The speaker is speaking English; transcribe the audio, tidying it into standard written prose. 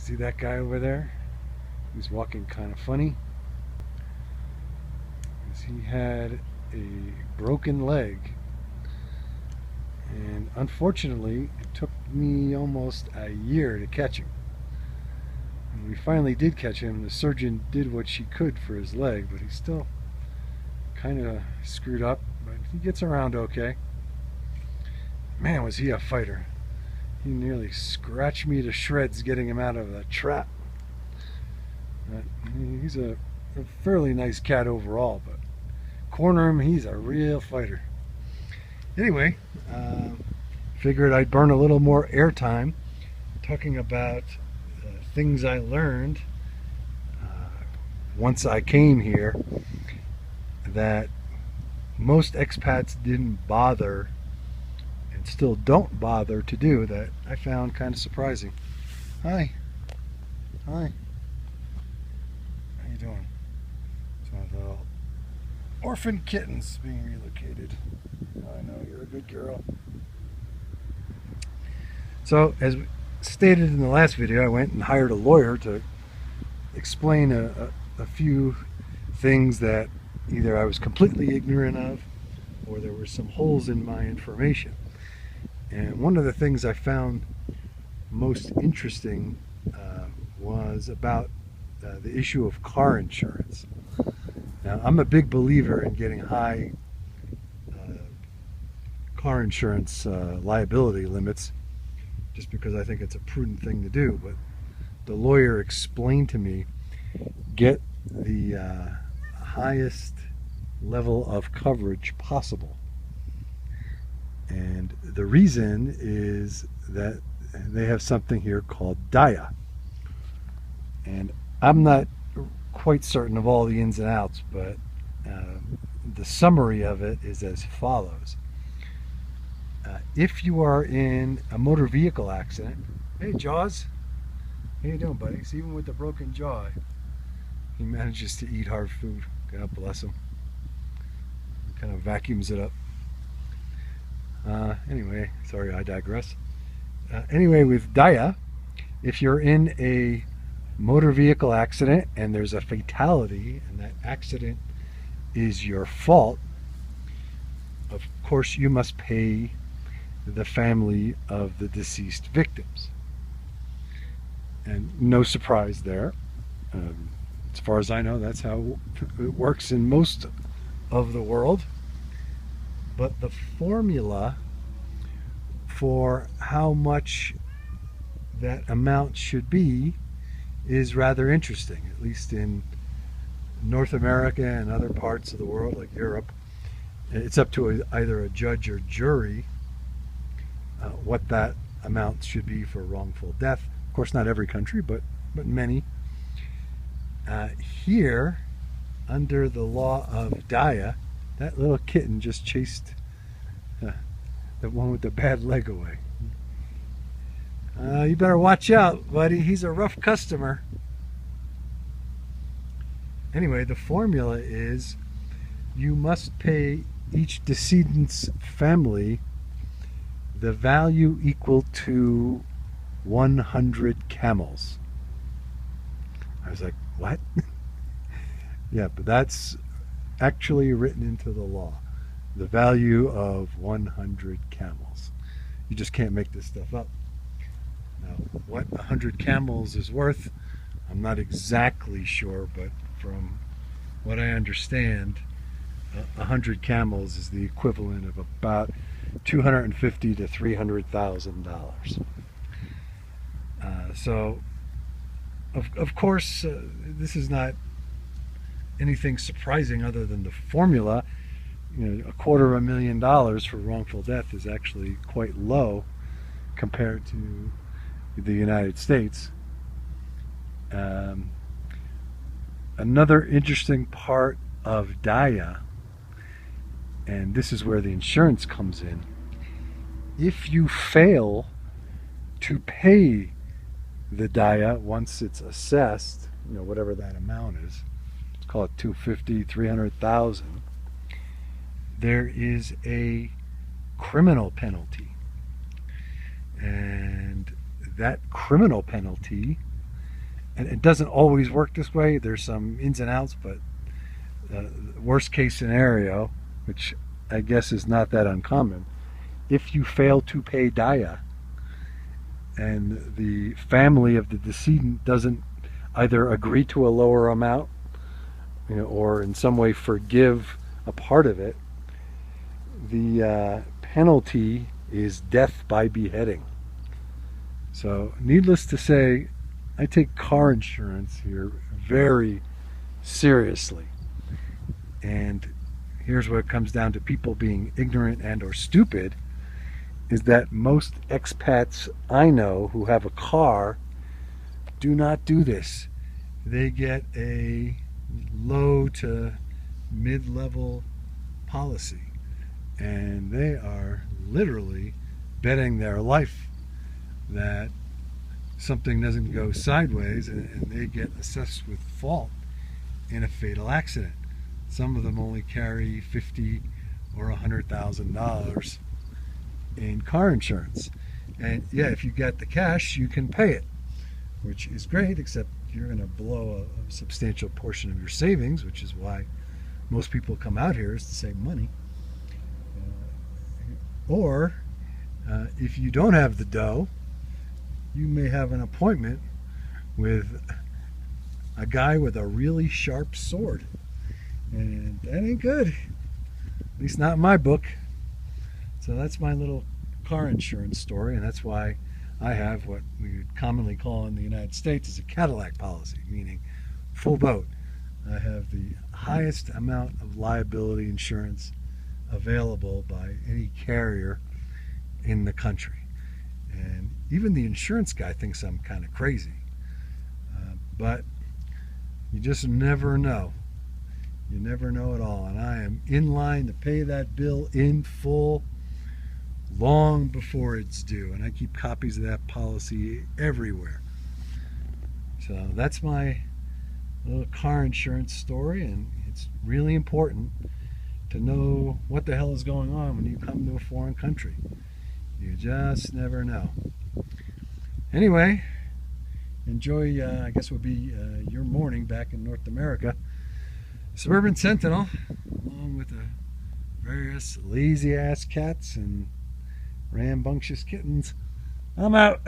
See that guy over there? He's walking kind of funny. He had a broken leg, and unfortunately, it took me almost a year to catch him. When we finally did catch him, the surgeon did what she could for his leg, but he's still kind of screwed up, but he gets around okay. Man, was he a fighter. He nearly scratched me to shreds getting him out of the trap. He's a fairly nice cat overall, but corner him, he's a real fighter. Anyway, figured I'd burn a little more airtime talking about things I learned once I came here that most expats didn't bother and still don't bother to do, that I found kind of surprising. Hi. Hi. How you doing? It's one of the orphan kittens being relocated. I know, you're a good girl. So, as stated in the last video, I went and hired a lawyer to explain a few things that either I was completely ignorant of or there were some holes in my information. And one of the things I found most interesting was about the issue of car insurance. Now, I'm a big believer in getting high car insurance liability limits just because I think it's a prudent thing to do. But the lawyer explained to me, get the highest level of coverage possible. And the reason is that they have something here called DIA. And I'm not quite certain of all the ins and outs, but the summary of it is as follows. If you are in a motor vehicle accident, hey Jaws, how you doing, buddy? So even with the broken jaw, he manages to eat hard food. God bless him. He kind of vacuums it up. Anyway, sorry, I digress. Anyway, with DIA, if you're in a motor vehicle accident and there's a fatality and that accident is your fault, of course you must pay the family of the deceased victims. And no surprise there. As far as I know, that's how it works in most of the world. But the formula for how much that amount should be is rather interesting, at least in North America and other parts of the world like Europe. It's up to either a judge or jury what that amount should be for wrongful death. Of course, not every country, but many. Here, under the law of DIA, that little kitten just chased the one with the bad leg away. You better watch out, buddy. He's a rough customer. Anyway, the formula is you must pay each decedent's family the value equal to 100 camels. I was like, what? Yeah, but that's actually written into the law. The value of 100 camels. You just can't make this stuff up. Now, what 100 camels is worth, I'm not exactly sure, but from what I understand, 100 camels is the equivalent of about $250,000 to $300,000. So, of course, this is not anything surprising other than the formula. You know, $250,000 for wrongful death is actually quite low compared to the United States. Another interesting part of DIA, and this is where the insurance comes in, if you fail to pay the DIA once it's assessed, you know, whatever that amount is, let's call it $250,000, $300,000, there is a criminal penalty. And that criminal penalty and it doesn't always work this way. There's some ins and outs, but worst case scenario, which I guess is not that uncommon, if you fail to pay Daya and the family of the decedent doesn't either agree to a lower amount, or in some way forgive a part of it, the penalty is death by beheading. So, needless to say, I take car insurance here very seriously. And here's what it comes down to people being ignorant and or stupid, is that most expats I know who have a car do not do this. They get a low to mid-level policy, and they are literally betting their life that something doesn't go sideways and they get assessed with fault in a fatal accident. Some of them only carry $50,000 or $100,000 in car insurance. And yeah, if you get the cash, you can pay it, which is great, except you're going to blow a substantial portion of your savings, which is why most people come out here, is to save money. Or if you don't have the dough, you may have an appointment with a guy with a really sharp sword. And that ain't good. At least not in my book. So that's my little car insurance story, and that's why I have what we would commonly call in the United States as a Cadillac policy, meaning full boat. I have the highest amount of liability insurance available by any carrier in the country. And even the insurance guy thinks I'm kind of crazy. But you just never know. You never know at all. And I am in line to pay that bill in full long before it's due. And I keep copies of that policy everywhere. So that's my little car insurance story. And it's really important to know what the hell is going on when you come to a foreign country. You just never know. Anyway, enjoy, I guess it would be your morning back in North America. Suburban Sentinel, along with the various lazy-ass cats and rambunctious kittens. I'm out.